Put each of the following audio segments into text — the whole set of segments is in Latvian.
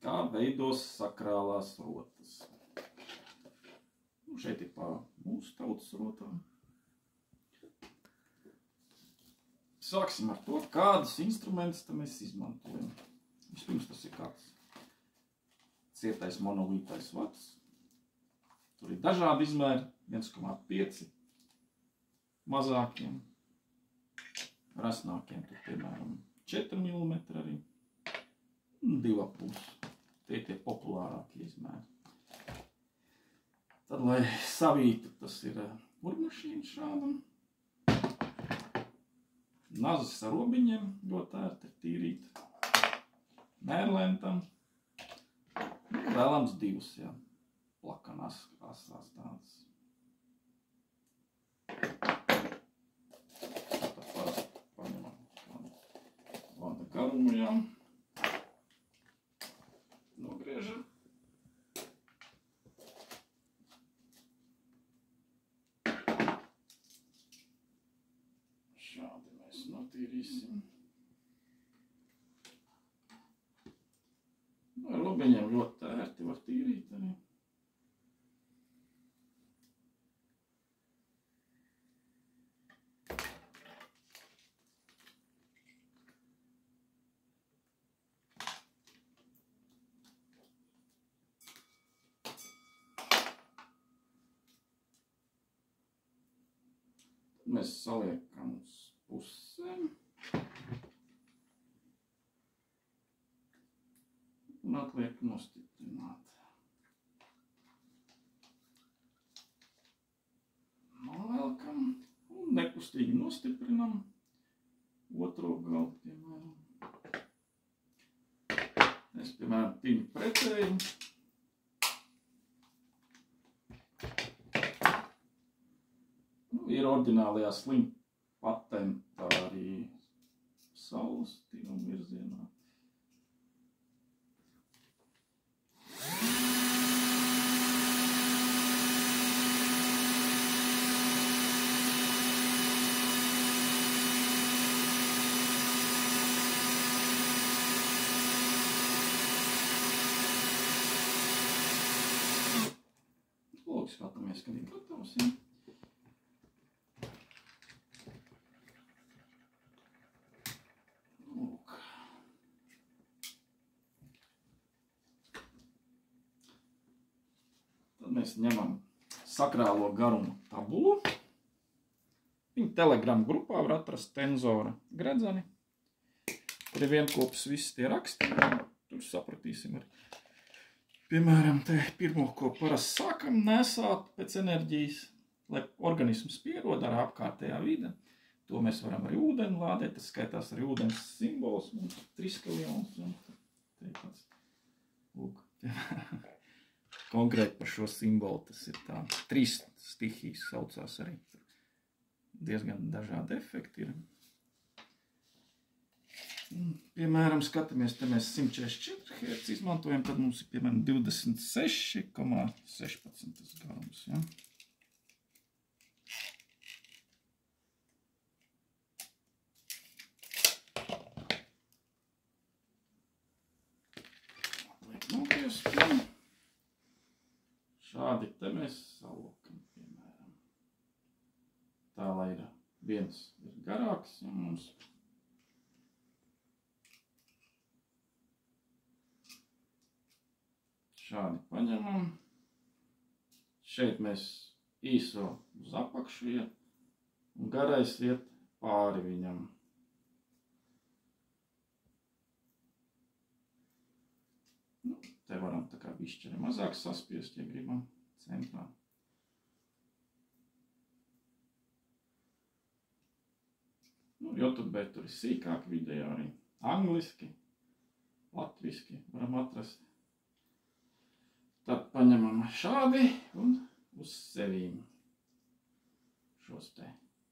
Kā veidos sakrālās rotas. Šeit ir pa mūsu tautas rotām. Sāksim ar to, kādus instrumentus mēs izmantojam. Vispirms tas ir kāds cietais monolītais vats. Tur ir dažādi izmēri, 1,5 mazākiem, rasnākiem, tur piemēram 4 mm arī, un 2,5. Tie ir tie populārākie izmēri. Tad, lai savītu, tas ir urmašīna šādam. Nazas ar robiņiem ļoti ērti ir tīrīt. Mērlentam. Vēlams 2, jā. Plakanās asās tādas. Tad parasti paņemam vada garumu, jā. Nogriežam. Šādi mēs notīrīsim. Ar robiņiem ļoti ērti var tīrīt arī. Mēs saliekam uz pusēm un atliek nostiprināt. Novelkam un nekustīgi nostiprinam otro galu, piemēram. Es, piemēram, tiņu pretēji. Ir oriģinālajā slim patentā arī saules tīnuma virzienā. Lūk, skatāmies, kad ir gatavs. Ja? Mēs ņemam sakrālo garumu tabulu. Viņa Telegram grupā var atrast tenzora gredzeni. Tur ir vienkopus visi tie raksti. Tur sapratīsim arī. Piemēram, te pirmo, ko parasti sākam nesāt pēc enerģijas, lai organisms pierod ar apkārtējā vide. To mēs varam arī ūdeni lādēt. Tas skaitās arī ūdens simbols. Mums triskaljons. Lūk. Konkrēti par šo simbolu tas ir tā. 3 stihijas saucās arī. Diezgan dažādi efekti ir. Piemēram, skatāmies, te mēs 144 Hz izmantojam, tad mums ir, piemēram, 26,16 garums. Ja? Atliek nopiest. Šādi te mēs salokam, piemēram. Tā, lai ir viens ir garāks, ja mums. Šādi paņemam. Šeit mēs īso uz apakšu iet, un garais iet pāri viņam. Te varam tā kā bišķi mazāk saspiest, ja gribam, centrā. YouTube tur ir sīkāk video arī. Angliski, latviski varam atrast. Tad paņemam šādi un uz sevīm šos te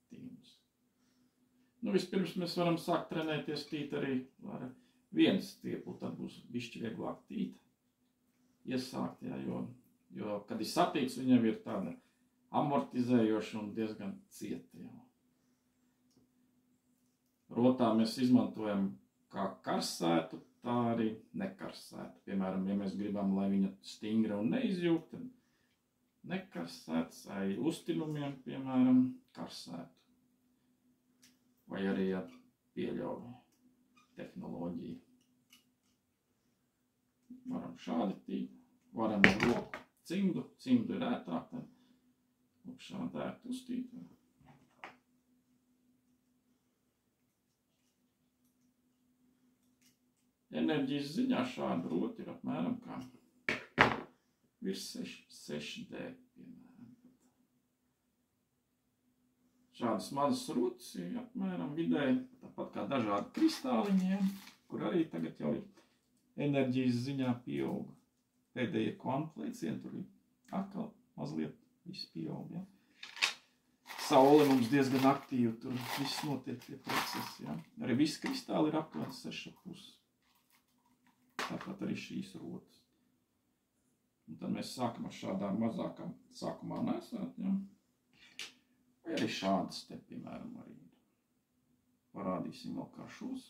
tīmus. Vispirms mēs varam sākt trenēties tīt arī ar viens stieplu, tad būs bišķi vieglāk tīt. Iesākt, jā, jo kad ir satīts, viņam ir tāda amortizējoša un diezgan cieta jau. Rotā mēs izmantojam kā karsētu, tā arī nekarsēta. Piemēram, ja mēs gribam, lai viņa stingra un neizjūg, tad nekarsēts vai uztinumiem, piemēram, karsētu. Vai arī pieļauj tehnoloģiju. Varam šādi tīt, varam ar roku cimdu ir ētāk, tad šādi ēt uztīt. Enerģijas ziņā šāda rota ir apmēram kā virs 6D, piemēram. Šādas mazas rotas ir apmēram vidēji, tāpat kā dažādi kristāliņiem, kur arī tagad jau ir enerģijas ziņā pieauga. Pēdējie kvantu lēcieni, tur ir atkal mazliet viss pieauga. Ja? Saule mums diezgan aktīvi, tur viss notiek tie procesi. Ja? Arī visi kristāli ir aptuveni 6,5. Tāpat arī šīs rotas. Un tad mēs sākam ar šādām mazākām sākumā nesāt. Ja? Vai arī šādas te, piemēram, arī parādīsim vēl kā šos.